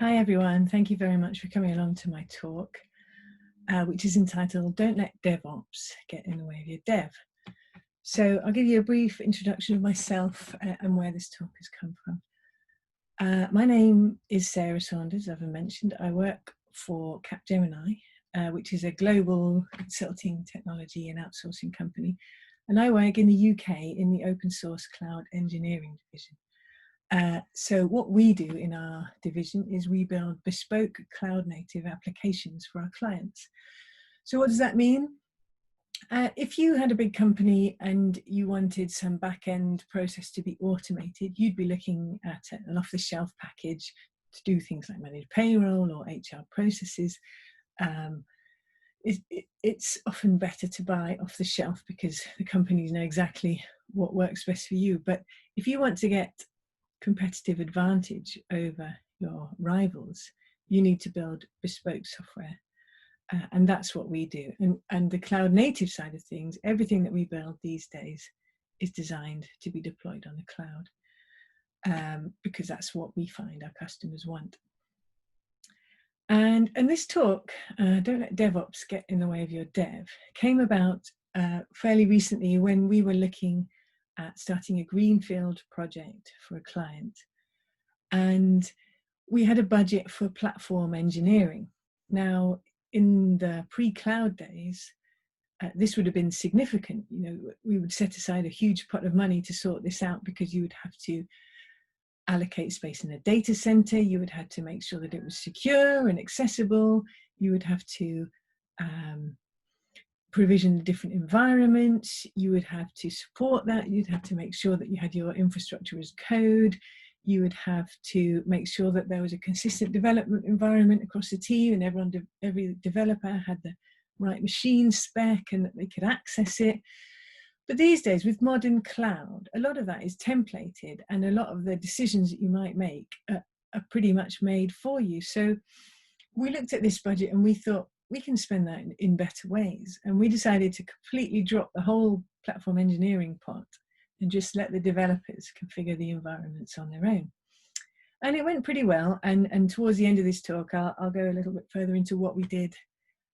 Hi everyone, thank you very much for coming along to my talk, which is entitled Don't Let DevOps Get in the Way of Your Dev. So I'll give you a brief introduction of myself and where this talk has come from. My name is Sarah Saunders, as I've mentioned. I work for Capgemini, which is a global consulting technology and outsourcing company. And I work in the UK in the open source cloud engineering division. So what we do in our division is we build bespoke cloud native applications for our clients. So what does that mean? If you had a big company and you wanted some back-end process to be automated, you'd be looking at an off-the-shelf package to do things like manage payroll or HR processes. It's often better to buy off the shelf because the companies know exactly what works best for you. But if you want to get competitive advantage over your rivals, you need to build bespoke software. And that's what we do. And the cloud native side of things, everything that we build these days is designed to be deployed on the cloud, because that's what we find our customers want. And this talk, Don't Let DevOps Get in the Way of Your Dev, came about fairly recently when we were looking at starting a greenfield project for a client. And we had a budget for platform engineering. Now, in the pre-cloud days, this would have been significant. You know, we would set aside a huge pot of money to sort this out because you would have to allocate space in a data center. You would have to make sure that it was secure and accessible. You would have to provision the different environments. You would have to support that. You'd have to make sure that you had your infrastructure as code. You would have to make sure that there was a consistent development environment across the team and every developer had the right machine spec and that they could access it. But these days with modern cloud, a lot of that is templated and a lot of the decisions that you might make are pretty much made for you. So we looked at this budget and we thought, we can spend that in better ways. And we decided to completely drop the whole platform engineering part and just let the developers configure the environments on their own. And it went pretty well. And towards the end of this talk, I'll go a little bit further into what we did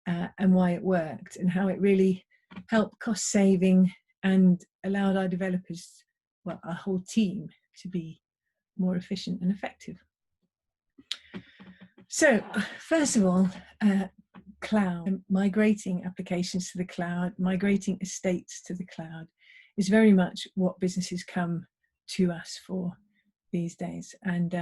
and why it worked and how it really helped cost saving and allowed our developers, well, our whole team, to be more efficient and effective. So first of all, cloud, migrating applications to the cloud, migrating estates to the cloud is very much what businesses come to us for these days. And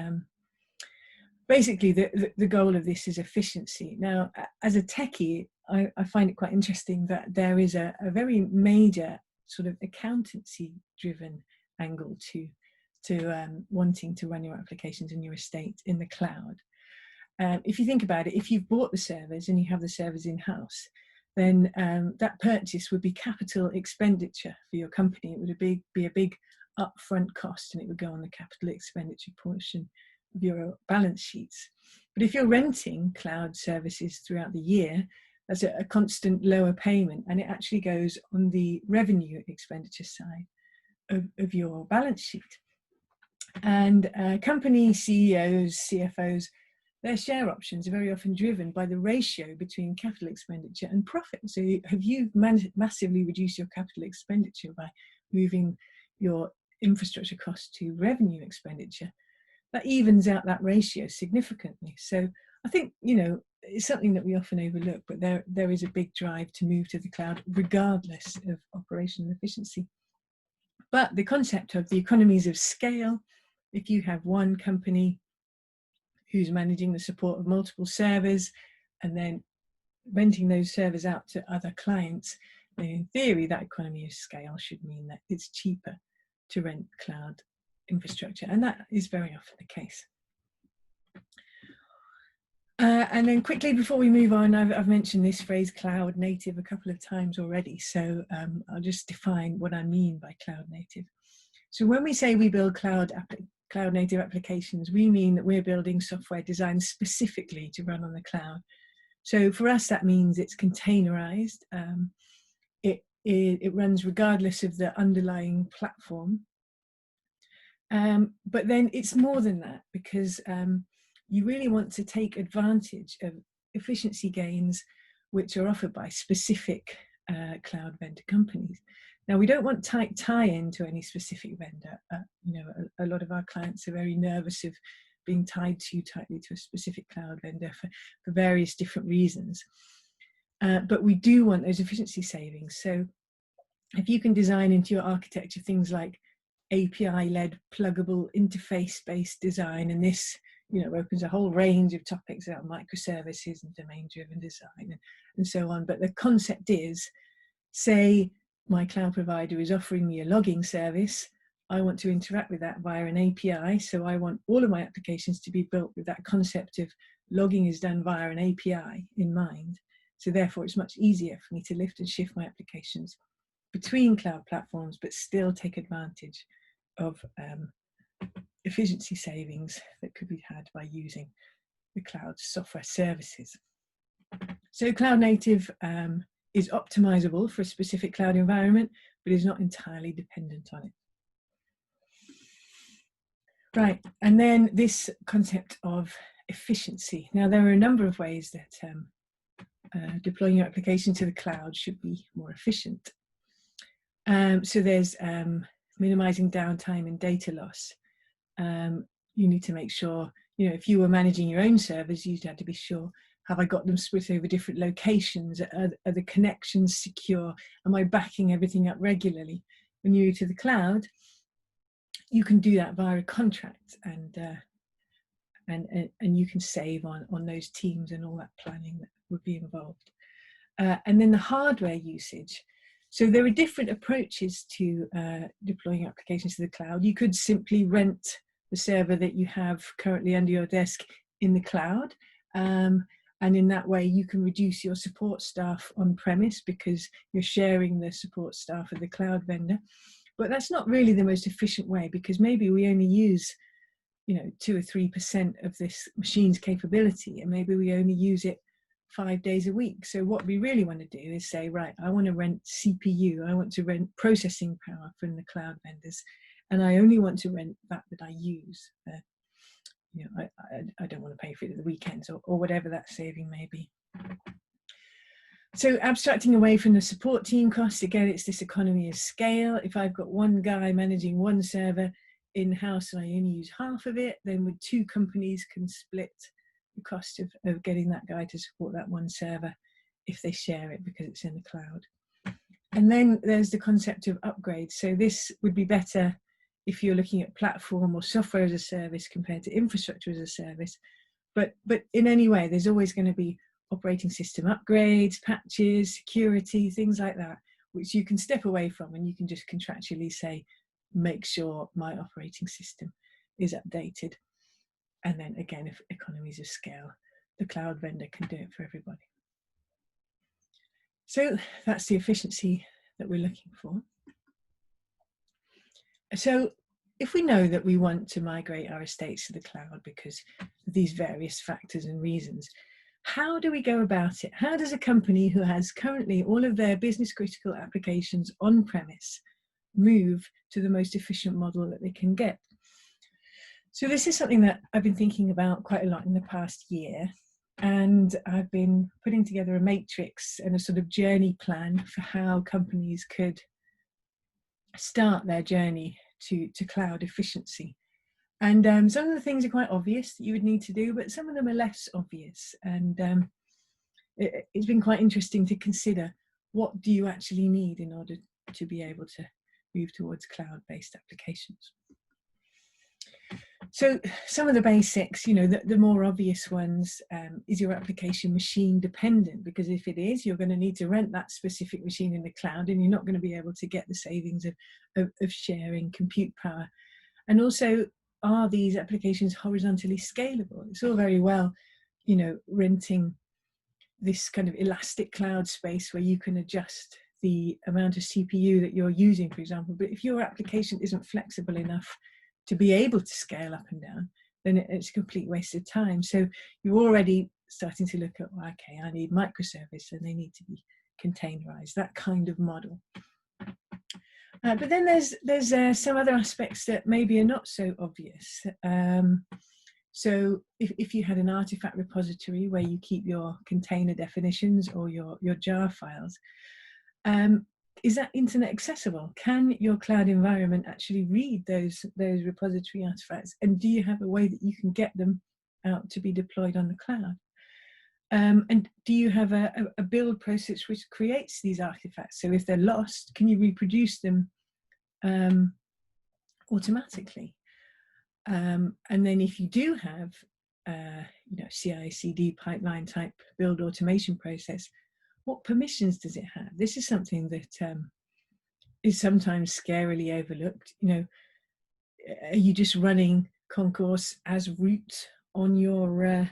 basically the goal of this is efficiency. Now, as a techie, I find it quite interesting that there is a very major sort of accountancy driven angle to wanting to run your applications in your estate in the cloud. If you think about it, if you've bought the servers and you have the servers in-house, then that purchase would be capital expenditure for your company. It would be a big upfront cost and it would go on the capital expenditure portion of your balance sheets. But if you're renting cloud services throughout the year, that's a constant lower payment, and it actually goes on the revenue expenditure side of your balance sheet. And company CEOs, CFOs, their share options are very often driven by the ratio between capital expenditure and profit. So have you massively reduced your capital expenditure by moving your infrastructure costs to revenue expenditure? That evens out that ratio significantly. So I think, you know, it's something that we often overlook, but there is a big drive to move to the cloud regardless of operational efficiency. But the concept of the economies of scale, if you have one company who's managing the support of multiple servers and then renting those servers out to other clients, then in theory that economy of scale should mean that it's cheaper to rent cloud infrastructure, and that is very often the case. And then quickly before we move on, I've mentioned this phrase cloud native a couple of times already, so I'll just define what I mean by cloud native. So when we say we build cloud native applications, we mean that we're building software designed specifically to run on the cloud. So for us, that means it's containerized. It runs regardless of the underlying platform. But then it's more than that, because you really want to take advantage of efficiency gains which are offered by specific cloud vendor companies. Now, we don't want tight tie-in to any specific vendor. You know, a lot of our clients are very nervous of being tied too tightly to a specific cloud vendor for various different reasons. But we do want those efficiency savings. So if you can design into your architecture things like API-led pluggable interface-based design, and this, you know, opens a whole range of topics about microservices and domain-driven design and so on. But the concept is, say my cloud provider is offering me a logging service. I want to interact with that via an API. So I want all of my applications to be built with that concept of logging is done via an API in mind. So therefore, it's much easier for me to lift and shift my applications between cloud platforms, but still take advantage of efficiency savings that could be had by using the cloud software services. So cloud native is optimizable for a specific cloud environment, but is not entirely dependent on it. Right, and then this concept of efficiency. Now, there are a number of ways that deploying your application to the cloud should be more efficient. So there's minimizing downtime and data loss. You need to make sure, you know, if you were managing your own servers, you'd have to be sure, have I got them split over different locations? Are the connections secure? Am I backing everything up regularly? When you're to the cloud, you can do that via a contract, and you can save on those teams and all that planning that would be involved. And then the hardware usage. So there are different approaches to deploying applications to the cloud. You could simply rent the server that you have currently under your desk in the cloud. And in that way, you can reduce your support staff on premise because you're sharing the support staff of the cloud vendor. But that's not really the most efficient way, because maybe we only use, you know, 2 or 3% of this machine's capability, and maybe we only use it 5 days a week. So what we really want to do is say, right, I want to rent CPU, I want to rent processing power from the cloud vendors, and I only want to rent that I use. You know, I don't want to pay for it at the weekends or whatever that saving may be. So abstracting away from the support team costs, again, it's this economy of scale. If I've got one guy managing one server in-house and I only use half of it, then with 2 companies can split the cost of getting that guy to support that one server if they share it because it's in the cloud. And then there's the concept of upgrades. So this would be better if you're looking at platform or software as a service compared to infrastructure as a service. But in any way, there's always going to be operating system upgrades, patches, security, things like that, which you can step away from, and you can just contractually say, make sure my operating system is updated. And then again, if economies of scale, the cloud vendor can do it for everybody. So that's the efficiency that we're looking for. So if we know that we want to migrate our estates to the cloud because of these various factors and reasons, how do we go about it? How does a company who has currently all of their business critical applications on premise move to the most efficient model that they can get? So this is something that I've been thinking about quite a lot in the past year, and I've been putting together a matrix and a sort of journey plan for how companies could start their journey to cloud efficiency. And some of the things are quite obvious that you would need to do, but some of them are less obvious. And it's been quite interesting to consider, what do you actually need in order to be able to move towards cloud-based applications? So some of the basics, you know, the more obvious ones, is your application machine dependent? Because if it is, you're going to need to rent that specific machine in the cloud, and you're not going to be able to get the savings of sharing compute power. And also, are these applications horizontally scalable? It's all very well, you know, renting this kind of elastic cloud space where you can adjust the amount of CPU that you're using, for example. But if your application isn't flexible enough to be able to scale up and down, then it's a complete waste of time. So you're already starting to look at, well, okay, I need microservice and they need to be containerized, that kind of model. But then there's some other aspects that maybe are not so obvious. So if you had an artifact repository where you keep your container definitions or your jar files, is that internet accessible? Can your cloud environment actually read those repository artifacts? And do you have a way that you can get them out to be deployed on the cloud? And do you have a build process which creates these artifacts? So if they're lost, can you reproduce them automatically? And then if you do have CI/CD pipeline type build automation process, what permissions does it have? This is something that is sometimes scarily overlooked. Are you just running Concourse as root on your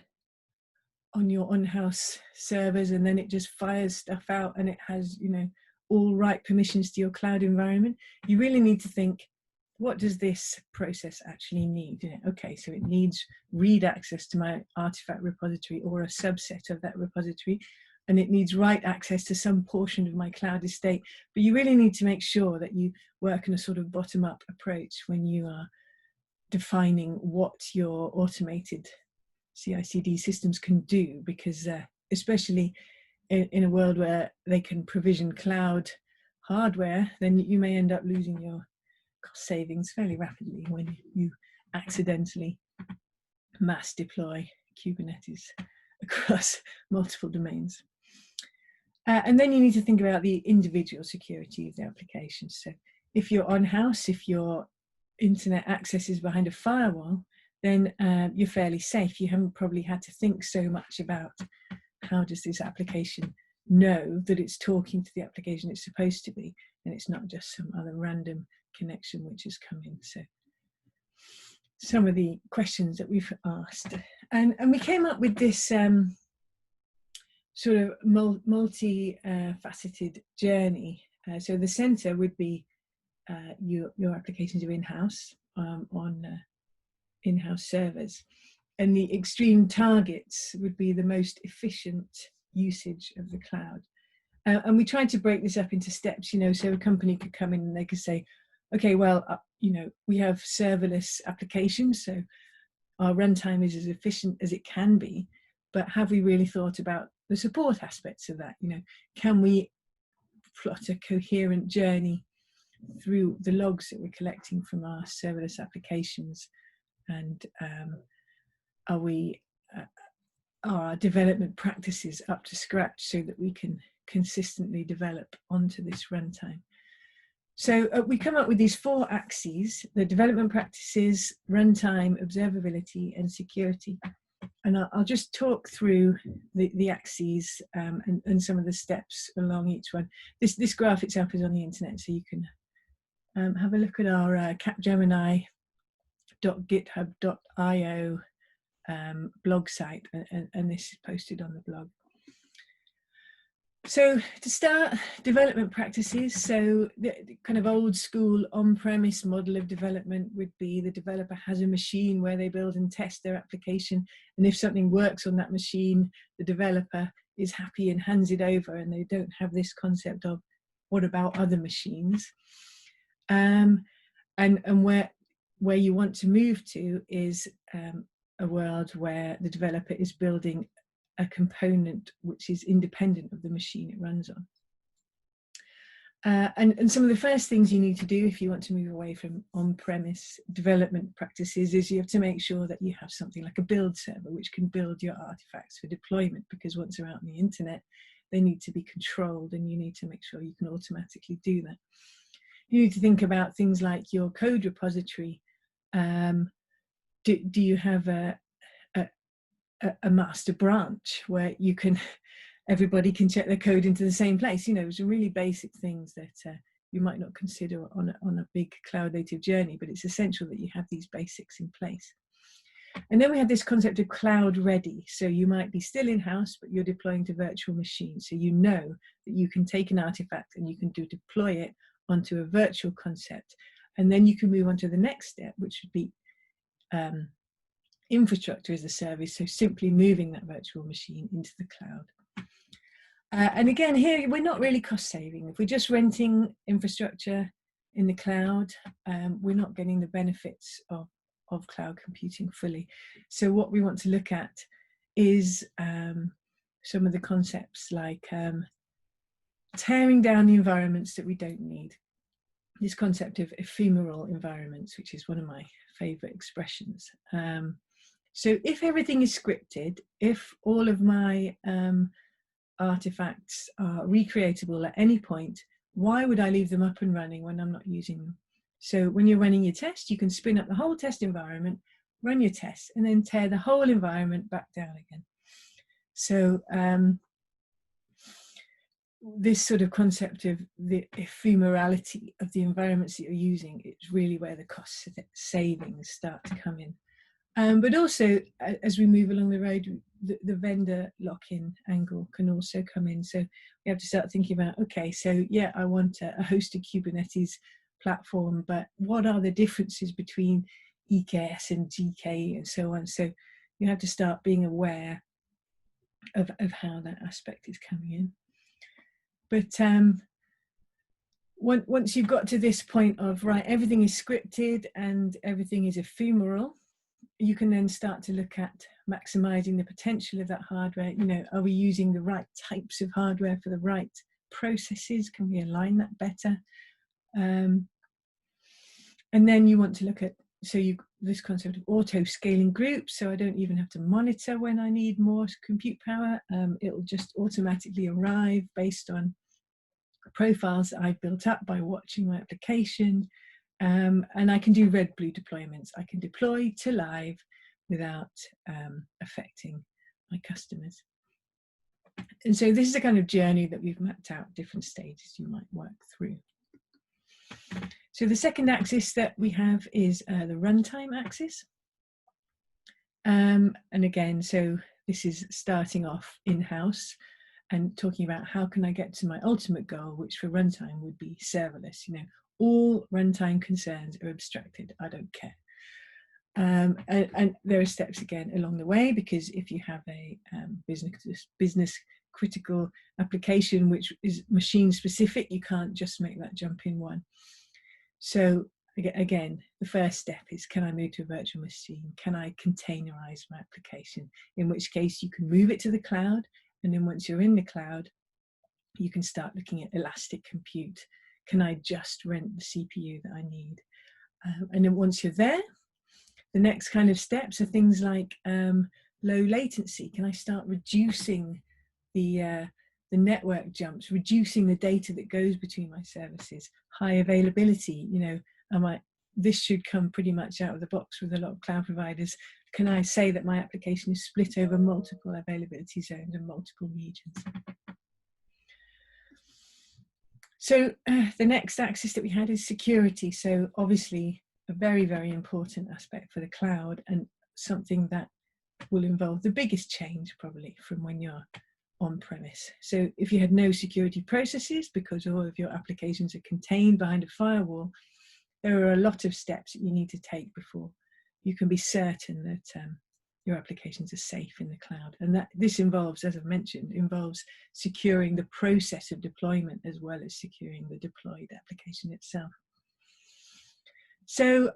on-house servers, and then it just fires stuff out and it has all right permissions to your cloud environment? You really need to think, what does this process actually need? Okay, so it needs read access to my artifact repository or a subset of that repository, and it needs write access to some portion of my cloud estate. But you really need to make sure that you work in a sort of bottom-up approach when you are defining what your automated CI/CD systems can do, because especially in a world where they can provision cloud hardware, then you may end up losing your cost savings fairly rapidly when you accidentally mass deploy Kubernetes across multiple domains. And then you need to think about the individual security of the applications. So if you're on-house, if your internet access is behind a firewall, then you're fairly safe. You haven't probably had to think so much about how does this application know that it's talking to the application it's supposed to be, and it's not just some other random connection which has come in. So some of the questions that we've asked, and we came up with this sort of multi-faceted journey. So the center would be your applications are in-house on in-house servers, and the extreme targets would be the most efficient usage of the cloud. And we tried to break this up into steps, so a company could come in and they could say, okay, well, we have serverless applications, so our runtime is as efficient as it can be, but have we really thought about the support aspects of that? Can we plot a coherent journey through the logs that we're collecting from our serverless applications? And are our development practices up to scratch so that we can consistently develop onto this runtime? So we come up with these 4 axes: the development practices, runtime, observability, and security. And I'll just talk through the axes and some of the steps along each one. This graph itself is on the internet, so you can have a look at our capgemini.github.io blog site, and this is posted on the blog. So to start, development practices. So the kind of old school on-premise model of development would be the developer has a machine where they build and test their application, and if something works on that machine, the developer is happy and hands it over, and they don't have this concept of what about other machines. And where you want to move to is a world where the developer is building a component which is independent of the machine it runs on. And some of the first things you need to do if you want to move away from on-premise development practices is you have to make sure that you have something like a build server which can build your artifacts for deployment, because once they're out on the internet, they need to be controlled, and you need to make sure you can automatically do that. You need to think about things like your code repository. Do you have a master branch where everybody can check their code into the same place? Some really basic things that you might not consider on a big cloud native journey, but it's essential that you have these basics in place. And then we have this concept of cloud ready. So you might be still in-house, but you're deploying to virtual machines. So you know that you can take an artifact and you can deploy it onto a virtual concept. And then you can move on to the next step, which would be infrastructure as a service. So simply moving that virtual machine into the cloud. And again, here, we're not really cost saving. If we're just renting infrastructure in the cloud, we're not getting the benefits of of cloud computing fully. So what we want to look at is some of the concepts like tearing down the environments that we don't need. This concept of ephemeral environments, which is one of my favorite expressions. So if everything is scripted, if all of my artifacts are recreatable at any point, why would I leave them up and running when I'm not using them? So when you're running your test, you can spin up the whole test environment, run your tests, and then tear the whole environment back down again. So this sort of concept of the ephemerality of the environments that you're using is really where the cost savings start to come in. But also, as we move along the road, the vendor lock-in angle can also come in. So we have to start thinking about, okay, so yeah, I want a hosted Kubernetes platform, but what are the differences between EKS and GK and so on? So you have to start being aware of how that aspect is coming in. But once you've got to this point of, right, everything is scripted and everything is ephemeral, you can then start to look at maximizing the potential of that hardware. You know, are we using the right types of hardware for the right processes? Can we align that better? And then you want to look at, this concept of auto scaling groups. So I don't even have to monitor when I need more compute power. It'll just automatically arrive based on profiles that I've built up by watching my application. And I can do red-blue deployments. I can deploy to live without affecting my customers. And so this is a kind of journey that we've mapped out, different stages you might work through. So the second axis that we have is the runtime axis. And again, so this is starting off in-house and talking about how can I get to my ultimate goal, which for runtime would be serverless. You know, all runtime concerns are abstracted. I don't care. And there are steps again along the way, because if you have a business critical application which is machine specific, you can't just make that jump in one. So again, the first step is, can I move to a virtual machine? Can I containerize my application? In which case you can move it to the cloud. And then once you're in the cloud, you can start looking at elastic compute. Can I just rent the CPU that I need? And then once you're there, the next kind of steps are things like low latency. Can I start reducing the network jumps, reducing the data that goes between my services? High availability, you know, this should come pretty much out of the box with a lot of cloud providers. Can I say that my application is split over multiple availability zones and multiple regions? So the next axis that we had is security. So obviously a very, very important aspect for the cloud, and something that will involve the biggest change probably from when you're on premise. So if you had no security processes, because all of your applications are contained behind a firewall, there are a lot of steps that you need to take before you can be certain that your applications are safe in the cloud. And that this involves, as I've mentioned, involves securing the process of deployment as well as securing the deployed application itself. So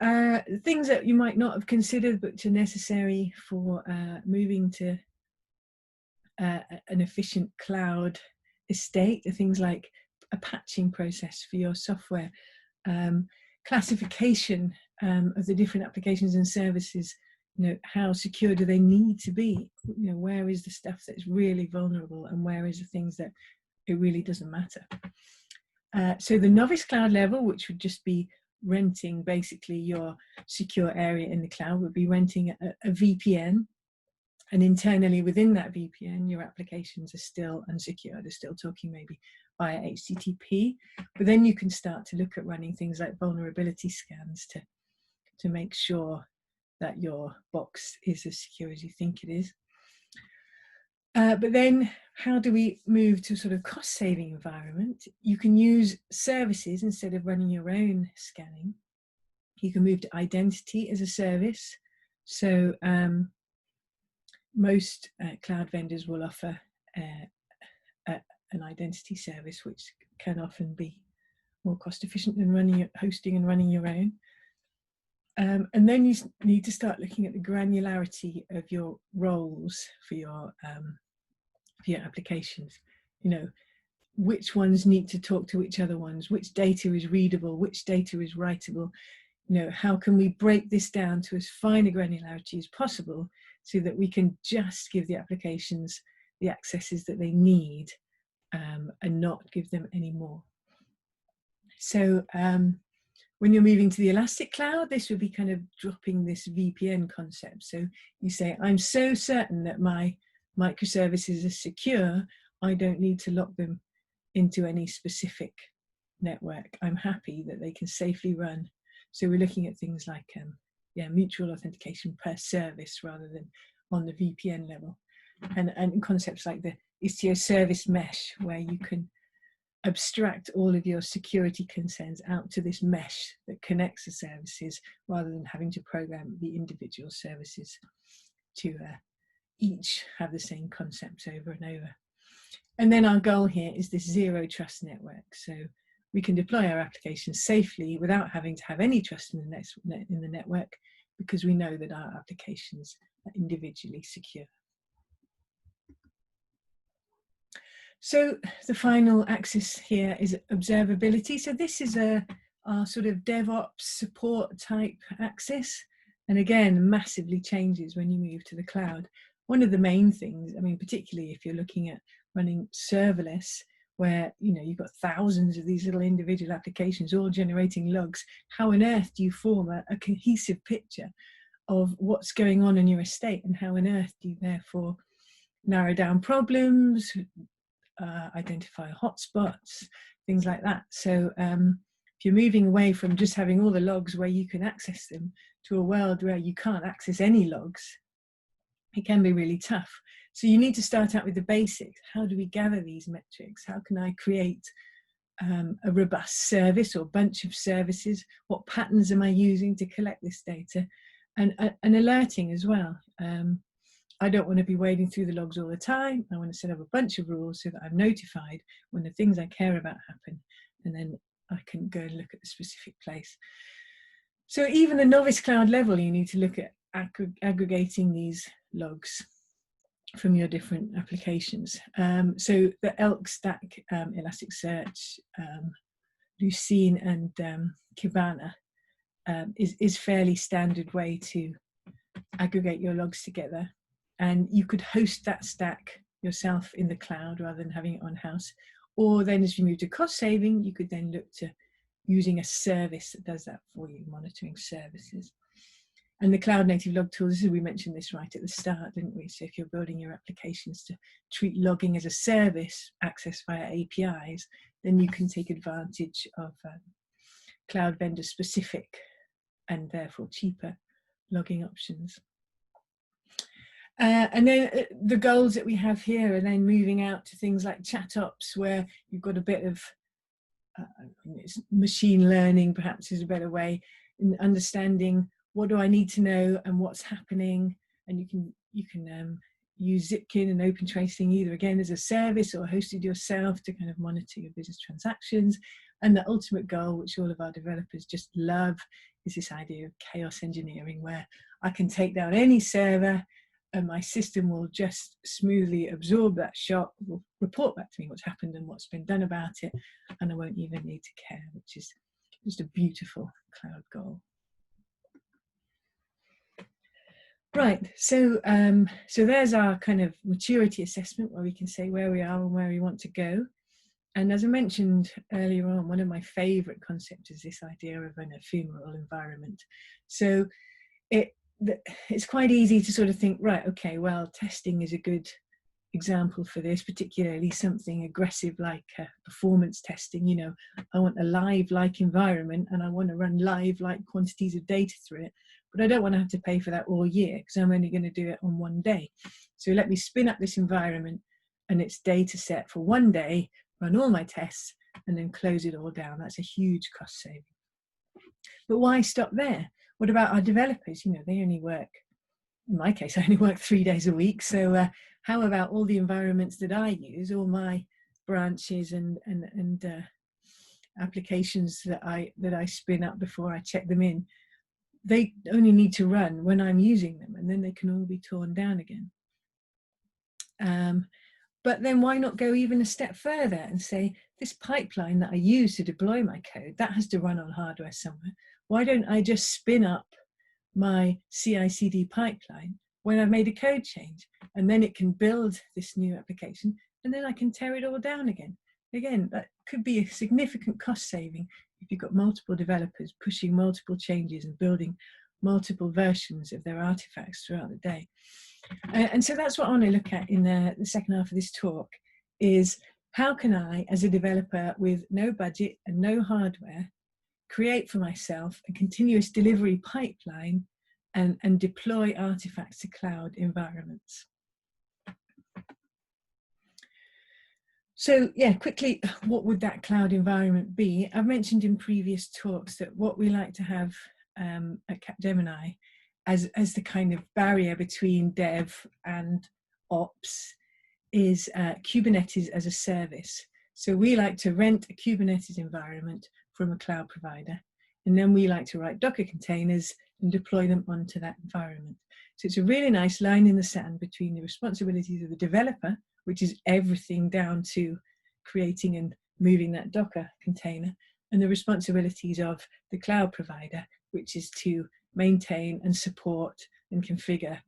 things that you might not have considered but are necessary for moving to an efficient cloud estate are things like a patching process for your software, classification of the different applications and services. You know, how secure do they need to be? You know, where is the stuff that's really vulnerable and where is the things that it really doesn't matter? So the novice cloud level, which would just be renting basically your secure area in the cloud, would be renting a VPN. And internally within that VPN, your applications are still unsecure. They're still talking maybe via HTTP. But then you can start to look at running things like vulnerability scans to make sure that your box is as secure as you think it is. But then how do we move to a sort of cost-saving environment? You can use services instead of running your own scanning. You can move to identity as a service. So most cloud vendors will offer an identity service, which can often be more cost efficient than hosting and running your own. And then you need to start looking at the granularity of your roles for your applications. You know, which ones need to talk to which other ones, which data is readable, which data is writable. You know, how can we break this down to as fine a granularity as possible so that we can just give the applications the accesses that they need and not give them any more. So when you're moving to the Elastic Cloud, this would be kind of dropping this VPN concept. So you say, I'm so certain that my microservices are secure, I don't need to lock them into any specific network. I'm happy that they can safely run. So we're looking at things like mutual authentication per service rather than on the VPN level, and concepts like the Istio service mesh, where you can abstract all of your security concerns out to this mesh that connects the services rather than having to program the individual services to each have the same concepts over and over. And then our goal here is this zero trust network. So we can deploy our applications safely without having to have any trust in the network, because we know that our applications are individually secure. So the final axis here is observability. So this is our sort of DevOps support type axis. And again, massively changes when you move to the cloud. One of the main things, I mean, particularly if you're looking at running serverless, where you've got thousands of these little individual applications all generating logs, how on earth do you form a cohesive picture of what's going on in your estate, and how on earth do you therefore narrow down problems, identify hotspots, things like that. So if you're moving away from just having all the logs where you can access them to a world where you can't access any logs, it can be really tough. So you need to start out with the basics. How do we gather these metrics? How can I create a robust service or bunch of services? What patterns am I using to collect this data? And alerting as well. I don't want to be wading through the logs all the time. I want to set up a bunch of rules so that I'm notified when the things I care about happen, and then I can go and look at the specific place. So even the novice cloud level, you need to look at aggregating these logs from your different applications. So the ELK stack, Elasticsearch, Lucene, and Kibana is fairly standard way to aggregate your logs together. And you could host that stack yourself in the cloud rather than having it on house. Or then as you move to cost saving, you could then look to using a service that does that for you, monitoring services. And the cloud native log tools, we mentioned this right at the start, didn't we? So if you're building your applications to treat logging as a service accessed via APIs, then you can take advantage of cloud vendor specific and therefore cheaper logging options. And then the goals that we have here are then moving out to things like ChatOps, where you've got a bit of machine learning, perhaps is a better way, in understanding what do I need to know and what's happening. And you can use Zipkin and open tracing either again as a service or hosted yourself to kind of monitor your business transactions. And the ultimate goal, which all of our developers just love, is this idea of chaos engineering, where I can take down any server and my system will just smoothly absorb that shock, will report back to me what's happened and what's been done about it, and I won't even need to care, which is just a beautiful cloud goal. Right, so so there's our kind of maturity assessment, where we can say where we are and where we want to go. And as I mentioned earlier on, one of my favorite concepts is this idea of an ephemeral environment. So it's quite easy to sort of think, right, okay, well, testing is a good example for this, particularly something aggressive like performance testing. I want a live-like environment and I want to run live-like quantities of data through it, but I don't want to have to pay for that all year because I'm only going to do it on one day. So let me spin up this environment and its data set for one day, run all my tests, and then close it all down. That's a huge cost saving. But why stop there? What about our developers? They only work, in my case, I only work 3 days a week. So how about all the environments that I use, all my branches and applications that I spin up before I check them in? they only need to run when I'm using them, and then they can all be torn down again. But then why not go even a step further and say, this pipeline that I use to deploy my code, that has to run on hardware somewhere. Why don't I just spin up my CI/CD pipeline when I've made a code change, and then it can build this new application, and then I can tear it all down again. Again, that could be a significant cost saving if you've got multiple developers pushing multiple changes and building multiple versions of their artifacts throughout the day. And so that's what I want to look at in the second half of this talk, is how can I, as a developer with no budget and no hardware, create for myself a continuous delivery pipeline and deploy artifacts to cloud environments. So yeah, quickly, what would that cloud environment be? I've mentioned in previous talks that what we like to have at Capgemini as the kind of barrier between dev and ops is Kubernetes as a service. So we like to rent a Kubernetes environment from a cloud provider, and then we like to write Docker containers and deploy them onto that environment. So it's a really nice line in the sand between the responsibilities of the developer, which is everything down to creating and moving that Docker container, and the responsibilities of the cloud provider, which is to maintain and support and configure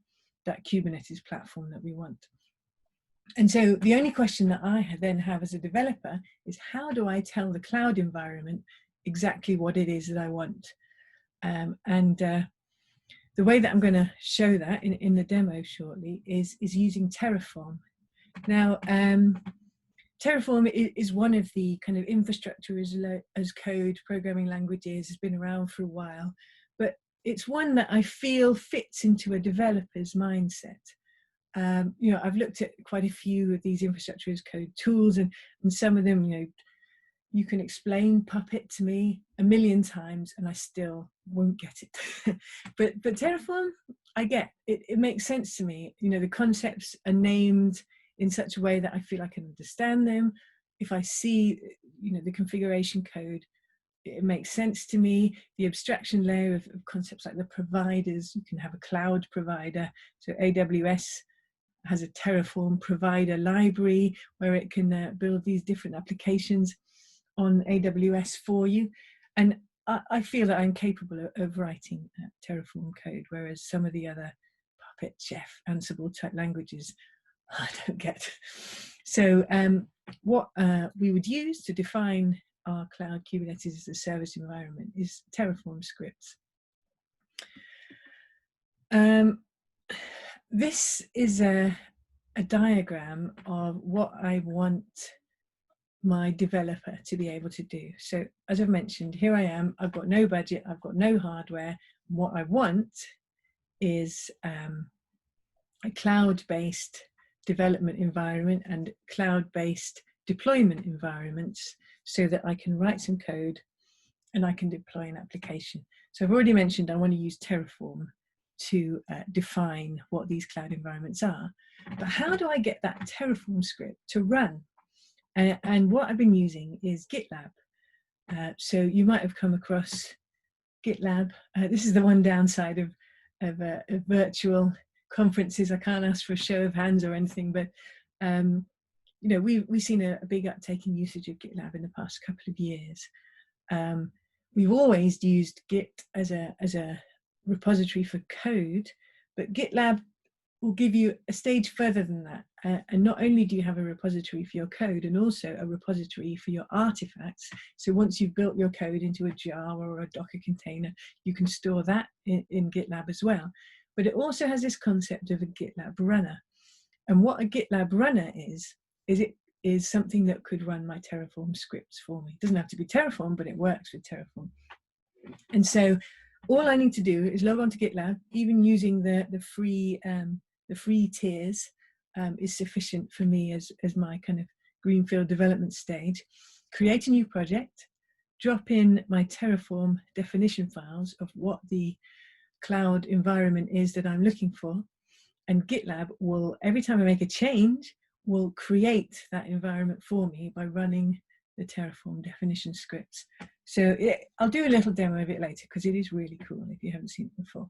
that Kubernetes platform that we want. And so the only question that I then have as a developer is, how do I tell the cloud environment exactly what it is that I want? The way that I'm going to show that in the demo shortly is using Terraform. Now, Terraform is one of the kind of infrastructure as code programming languages. Has been around for a while, but it's one that I feel fits into a developer's mindset. You know, I've looked at quite a few of these infrastructure as code tools, and some of them, you know, you can explain Puppet to me a million times and I still won't get it. but Terraform, I get it. It makes sense to me. You know, the concepts are named in such a way that I feel I can understand them. If I see, you know, the configuration code, it makes sense to me. The abstraction layer of concepts like the providers, you can have a cloud provider. So AWS has a Terraform provider library where it can build these different applications on AWS for you. And I feel that I'm capable of writing Terraform code, whereas some of the other Puppet, Chef, Ansible type languages, I don't get. So what we would use to define our cloud Kubernetes as a service environment is Terraform scripts. This is a diagram of what I want my developer to be able to do. So as I've mentioned, here I am, I've got no budget, I've got no hardware. What I want is a cloud-based development environment and cloud-based deployment environments so that I can write some code and I can deploy an application. So I've already mentioned I want to use Terraform to define what these cloud environments are. But how do I get that Terraform script to run? And what I've been using is GitLab. So you might have come across GitLab. This is the one downside of virtual conferences. I can't ask for a show of hands or anything, but you know, we've seen a big uptake in usage of GitLab in the past couple of years. We've always used Git as a repository for code, but GitLab will give you a stage further than that. And not only do you have a repository for your code, and also a repository for your artifacts. So once you've built your code into a Java or a Docker container, you can store that in GitLab as well. But it also has this concept of a GitLab runner. And what a GitLab runner it is something that could run my Terraform scripts for me. It doesn't have to be Terraform, but it works with Terraform. And so all I need to do is log on to GitLab, even using the free tiers is sufficient for me as my kind of greenfield development stage. Create a new project, drop in my Terraform definition files of what the cloud environment is that I'm looking for, and GitLab will, every time I make a change, will create that environment for me by running the Terraform definition scripts. So I'll do a little demo of it later because it is really cool if you haven't seen it before.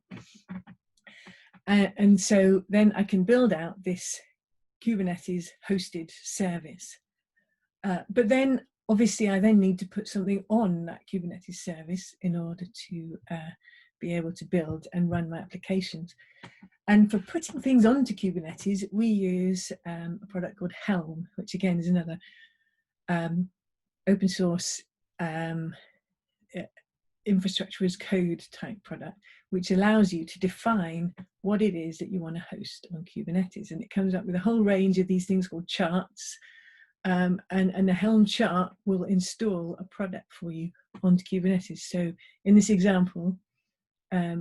And so then I can build out this Kubernetes hosted service. But then obviously I then need to put something on that Kubernetes service in order to be able to build and run my applications. And for putting things onto Kubernetes, we use a product called Helm, which again is another open source infrastructure as code type product, which allows you to define what it is that you want to host on Kubernetes. And it comes up with a whole range of these things called charts. And the Helm chart will install a product for you onto Kubernetes. So in this example,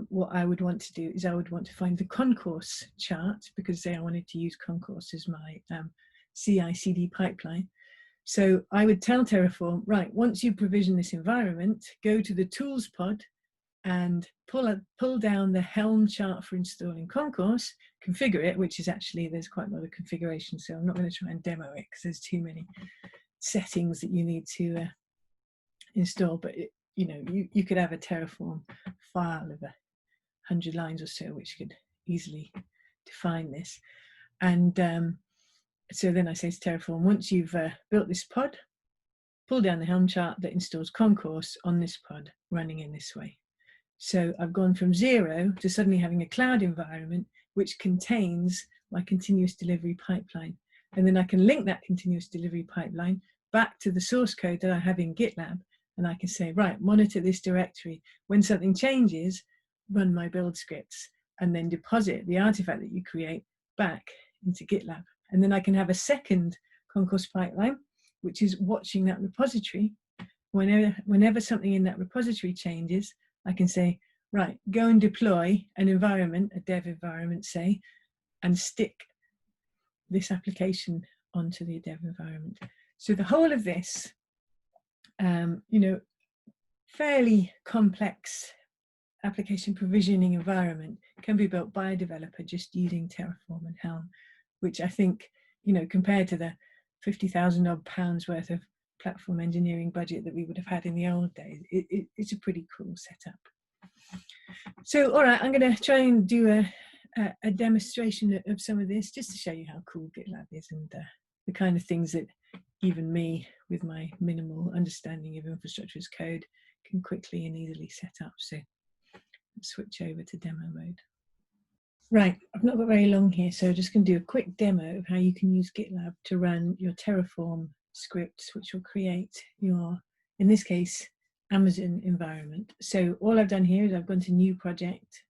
what I would want to do is I would want to find the concourse chart, because I wanted to use concourse as my CI/CD pipeline. So I would tell Terraform, right, once you provision this environment, go to the tools pod and pull down the Helm chart for installing concourse, configure it, which is actually, there's quite a lot of configuration, so I'm not going to try and demo it because there's too many settings that you need to install. But you could have a Terraform file of 100 lines or so, which could easily define this. And so then I say to Terraform, once you've built this pod, pull down the Helm chart that installs concourse on this pod running in this way. So I've gone from 0 to suddenly having a cloud environment which contains my continuous delivery pipeline. And then I can link that continuous delivery pipeline back to the source code that I have in GitLab. And I can say, right, monitor this directory. When something changes, run my build scripts, and then deposit the artifact that you create back into GitLab. And then I can have a second concourse pipeline, which is watching that repository. Whenever something in that repository changes, I can say, right, go and deploy an environment, a dev environment, say, and stick this application onto the dev environment. So the whole of this, fairly complex application provisioning environment can be built by a developer just using Terraform and Helm, which I think, compared to the £50,000 worth of platform engineering budget that we would have had in the old days, it's a pretty cool setup. So, all right, I'm going to try and do a demonstration of some of this just to show you how cool GitLab is and the kind of things that even me, with my minimal understanding of infrastructure as code, can quickly and easily set up. So let's switch over to demo mode. Right, I've not got very long here, so I'm just going to do a quick demo of how you can use GitLab to run your Terraform scripts, which will create your, in this case, Amazon environment. So all I've done here is I've gone to new project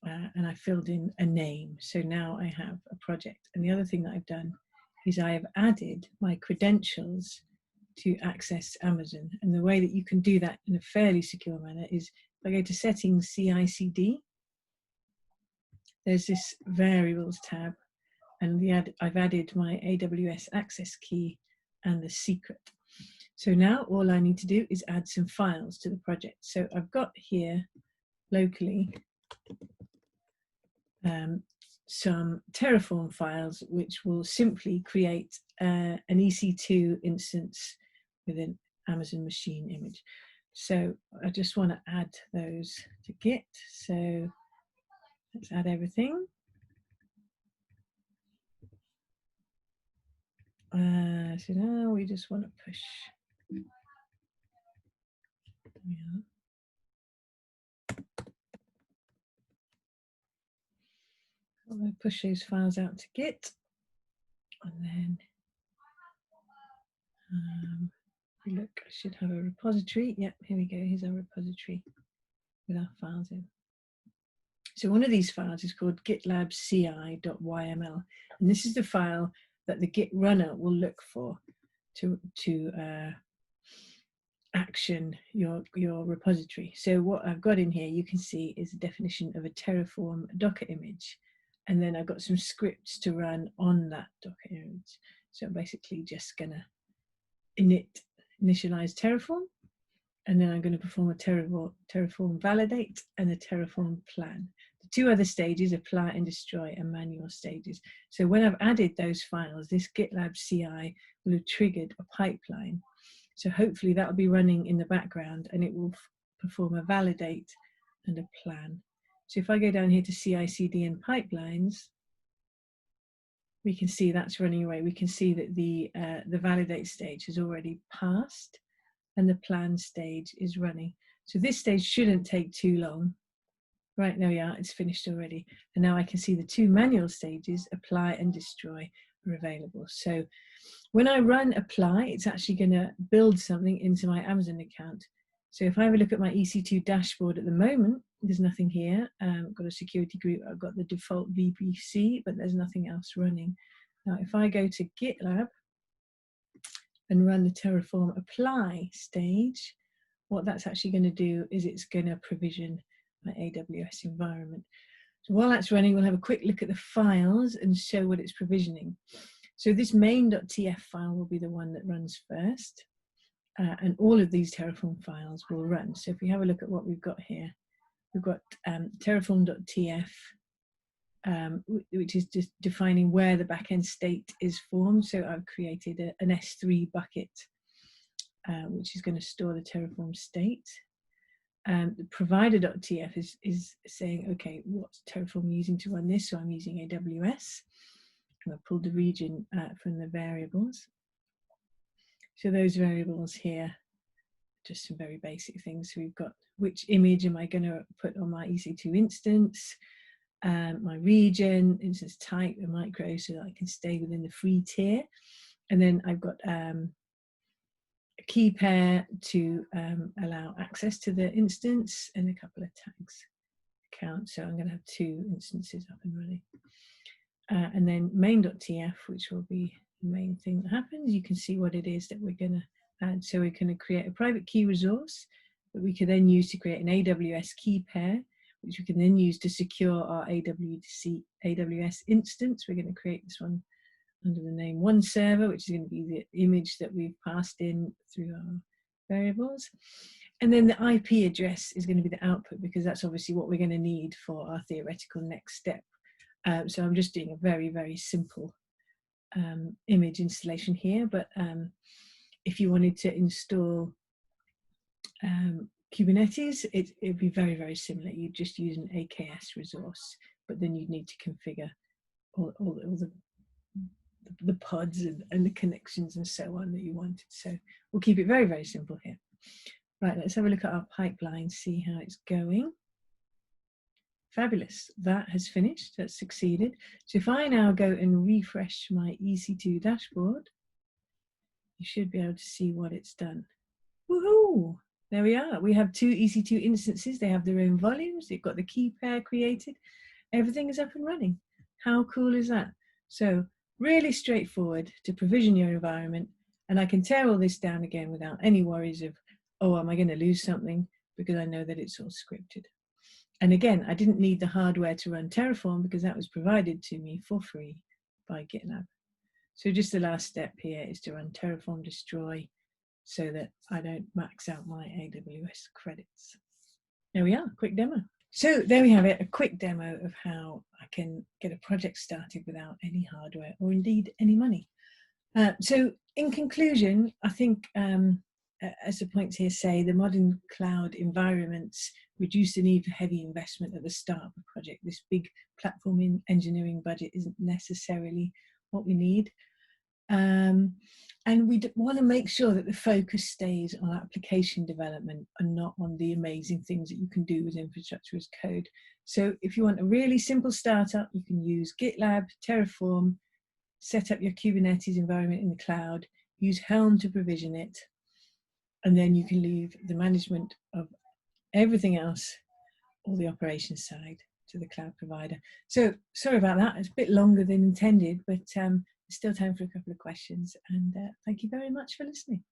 and I filled in a name. So now I have a project. And the other thing that I've done is I have added my credentials to access Amazon. And the way that you can do that in a fairly secure manner is if I go to settings CI/CD, there's this variables tab, and I've added my AWS access key and the secret. So now all I need to do is add some files to the project. So I've got here locally some Terraform files, which will simply create an EC2 instance with an Amazon machine image. So I just want to add those to Git. So let's add everything. So now we just want to push. Yeah. I'm going to push those files out to Git, and then look, I should have a repository. Yep, here we go. Here's our repository with our files in. So one of these files is called gitlabci.yml, and this is the file that the Git runner will look for to action your repository. So what I've got in here, you can see, is a definition of a Terraform Docker image, and then I've got some scripts to run on that Docker image. So I'm basically just gonna initialize Terraform, and then I'm going to perform a Terraform validate and a Terraform plan. The two other stages, apply and destroy, are manual stages. So when I've added those files, this GitLab CI will have triggered a pipeline, So hopefully that'll be running in the background, and it will perform a validate and a plan. So if I go down here to CI/CD and pipelines, we can see that's running away. We can see that the validate stage has already passed and the plan stage is running. So this stage shouldn't take too long. Right, there we are, it's finished already. And now I can see the two manual stages, apply and destroy, are available. So when I run apply, it's actually going to build something into my Amazon account. So if I have a look at my EC2 dashboard at the moment, there's nothing here. I've got a security group, I've got the default VPC, but there's nothing else running. Now, if I go to GitLab and run the Terraform apply stage, what that's actually going to do is it's going to provision my AWS environment. So while that's running, we'll have a quick look at the files and show what it's provisioning. So this main.tf file will be the one that runs first, and all of these Terraform files will run. So if we have a look at what we've got here, we've got terraform.tf, which is just defining where the backend state is formed. So I've created an S3 bucket, which is going to store the Terraform state. The provider.tf is saying, okay, what's Terraform using to run this? So I'm using AWS. I pulled the region from the variables. So those variables here, just some very basic things. So we've got which image am I going to put on my EC2 instance, my region, instance type, a micro, so that I can stay within the free tier. And then I've got a key pair to allow access to the instance, and a couple of tags count. So I'm going to have 2 instances up and running. And then main.tf, which will be the main thing that happens. You can see what it is that we're going to add. So we're going to create a private key resource that we can then use to create an AWS key pair, which we can then use to secure our AWS instance. We're going to create this one under the name one server, which is going to be the image that we've passed in through our variables. And then the IP address is going to be the output, because that's obviously what we're going to need for our theoretical next step. So I'm just doing a very, very simple image installation here, but if you wanted to install Kubernetes, it'd be very, very similar. You'd just use an AKS resource, but then you'd need to configure all the pods and the connections and so on that you wanted. So we'll keep it very, very simple here. Right, let's have a look at our pipeline, see how it's going. Fabulous, that has finished, that's succeeded. So if I now go and refresh my EC2 dashboard, you should be able to see what it's done. Woohoo! There we are. We have 2 EC2 instances. They have their own volumes. They've got the key pair created. Everything is up and running. How cool is that? So really straightforward to provision your environment. And I can tear all this down again without any worries of, oh, am I going to lose something? Because I know that it's all scripted. And again, I didn't need the hardware to run Terraform because that was provided to me for free by GitLab. So just the last step here is to run Terraform destroy so that I don't max out my AWS credits. There we are, quick demo. So there we have it, a quick demo of how I can get a project started without any hardware or indeed any money. So in conclusion, I think as the points here say, the modern cloud environments reduce the need for heavy investment at the start of a project. This big platform engineering budget isn't necessarily what we need. And we want to make sure that the focus stays on application development and not on the amazing things that you can do with infrastructure as code. So if you want a really simple startup, you can use GitLab, Terraform, set up your Kubernetes environment in the cloud, use Helm to provision it, and then you can leave the management of everything else, all the operations side, to the cloud provider. So sorry about that, it's a bit longer than intended, but there's still time for a couple of questions, and thank you very much for listening.